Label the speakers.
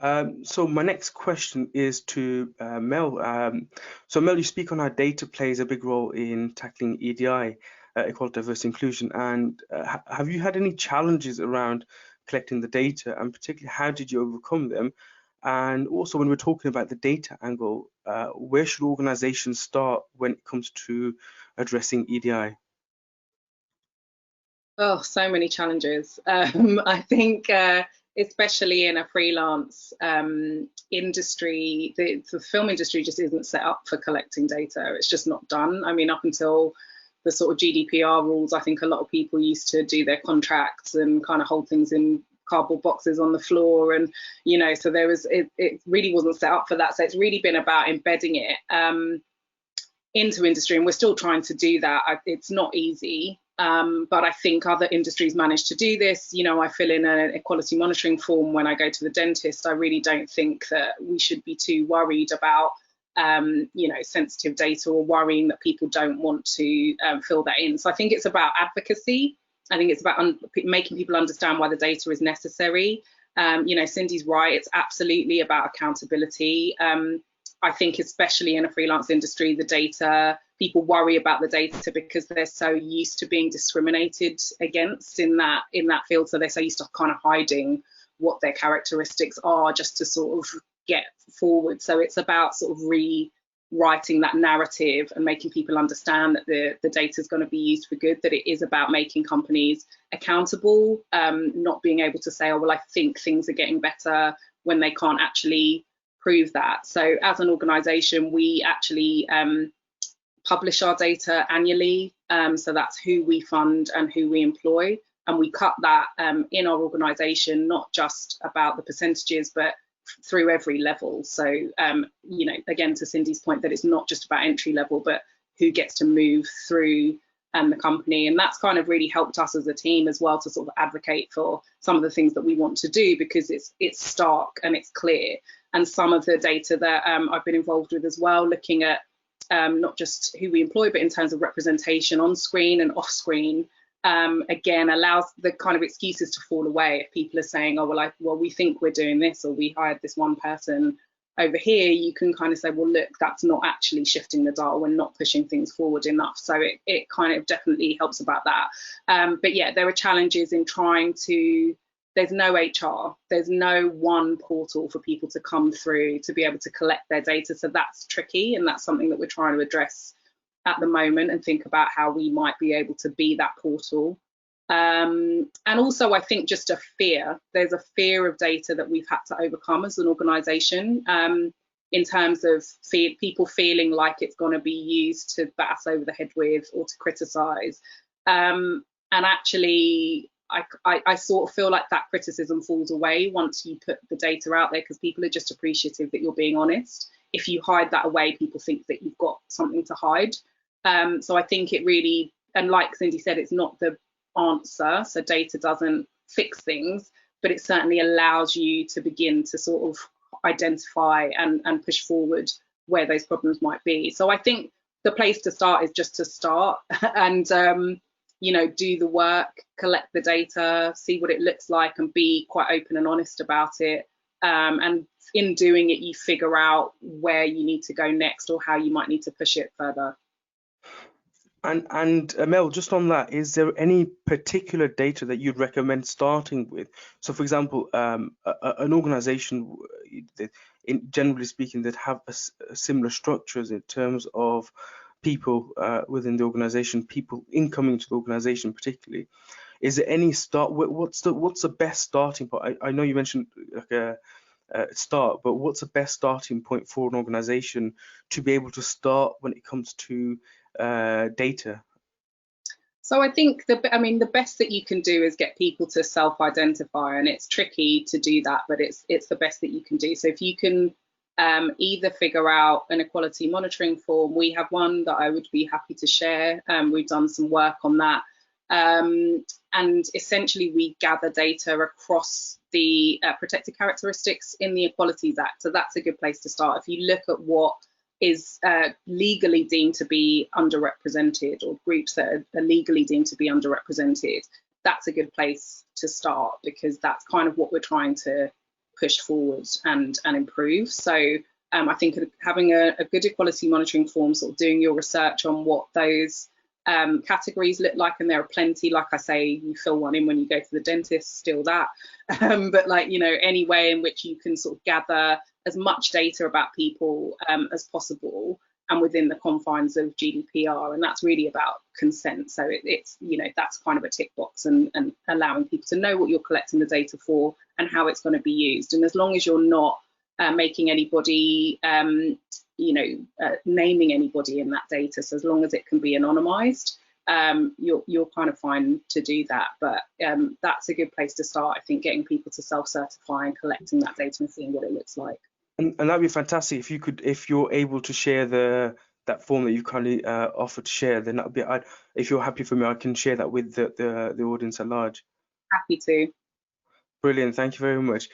Speaker 1: So my next question is to Mel. So Mel, you speak on how data plays a big role in tackling EDI, equality, diversity, inclusion, and have you had any challenges around collecting the data, and particularly how did you overcome them? And also, when we're talking about the data angle, where should organizations start when it comes to addressing EDI?
Speaker 2: Oh, so many challenges. I think, especially in a freelance industry, the film industry just isn't set up for collecting data. It's just not done. I mean, up until the sort of GDPR rules, I think a lot of people used to do their contracts and kind of hold things in cardboard boxes on the floor, and so it really wasn't set up for that. So it's really been about embedding it into industry, and we're still trying to do that. It's not easy. But I think other industries manage to do this. I fill in an equality monitoring form when I go to the dentist. I really don't think that we should be too worried about, sensitive data, or worrying that people don't want to fill that in. So I think it's about advocacy. I think it's about making people understand why the data is necessary. Cindy's right. It's absolutely about accountability. I think especially in a freelance industry, the data, people worry about the data because they're so used to being discriminated against in that field. So they're so used to kind of hiding what their characteristics are just to sort of get forward. So it's about sort of rewriting that narrative and making people understand that the data is going to be used for good, that it is about making companies accountable, not being able to say, oh, well, I think things are getting better when they can't actually prove that. So as an organization, we actually publish our data annually. So that's who we fund and who we employ. And we cut that in our organization, not just about the percentages, but through every level. So, again, to Cindy's point, that it's not just about entry level, but who gets to move through the company. And that's kind of really helped us as a team as well to sort of advocate for some of the things that we want to do, because it's stark and it's clear. And some of the data that I've been involved with as well, looking at not just who we employ, but in terms of representation on screen and off screen, again, allows the kind of excuses to fall away. If people are saying, oh, well, we think we're doing this, or we hired this one person over here, you can kind of say, well, look, that's not actually shifting the dial. We're not pushing things forward enough. So it kind of definitely helps about that. But yeah, there are challenges in trying to, there's no HR, there's no one portal for people to come through to be able to collect their data. So that's tricky, and that's something that we're trying to address at the moment and think about how we might be able to be that portal. And also, I think just a fear. There's a fear of data that we've had to overcome as an organisation, in terms of people feeling like it's going to be used to bat us over the head with or to criticise. And actually, I sort of feel like that criticism falls away once you put the data out there, because people are just appreciative that you're being honest. If you hide that away, people think that you've got something to hide. So I think it really, and like Cindy said, it's not the answer. So data doesn't fix things, but it certainly allows you to begin to sort of identify and push forward where those problems might be. So I think the place to start is just to start and do the work, collect the data, see what it looks like, and be quite open and honest about it. And in doing it, you figure out where you need to go next or how you might need to push it further.
Speaker 1: And Mel, just on that, is there any particular data that you'd recommend starting with? So, for example, an organization, generally speaking, that have similar structures in terms of people within the organization, people incoming to the organization particularly. Is there any start? What's the best starting point? I know you mentioned like a start, but what's the best starting point for an organization to be able to start when it comes to data?
Speaker 2: So I think the best that you can do is get people to self-identify, and it's tricky to do that, but it's the best that you can do. So if you can either figure out an equality monitoring form, we have one that I would be happy to share. We've done some work on that. And essentially we gather data across the protected characteristics in the Equalities Act. So that's a good place to start. If you look at what is legally deemed to be underrepresented, or groups that are legally deemed to be underrepresented, that's a good place to start, because that's kind of what we're trying to push forward and improve. So I think having a good equality monitoring form, sort of doing your research on what those categories look like, and there are plenty. Like I say, you fill one in when you go to the dentist, still that. But like, you know, any way in which you can sort of gather as much data about people as possible, and within the confines of GDPR, and that's really about consent. So it's, you know, that's kind of a tick box, and allowing people to know what you're collecting the data for and how it's going to be used. And as long as you're not making anybody, you know, naming anybody in that data, so as long as it can be anonymized, you're kind of fine to do that. But that's a good place to start, I think, getting people to self-certify and collecting that data and seeing what it looks like.
Speaker 1: And that'd be fantastic if you could, if you're able to share that form that you kindly offered to share, then that'd be, if you're happy for me, I can share that with the audience at large.
Speaker 2: Happy to.
Speaker 1: Brilliant, thank you very much.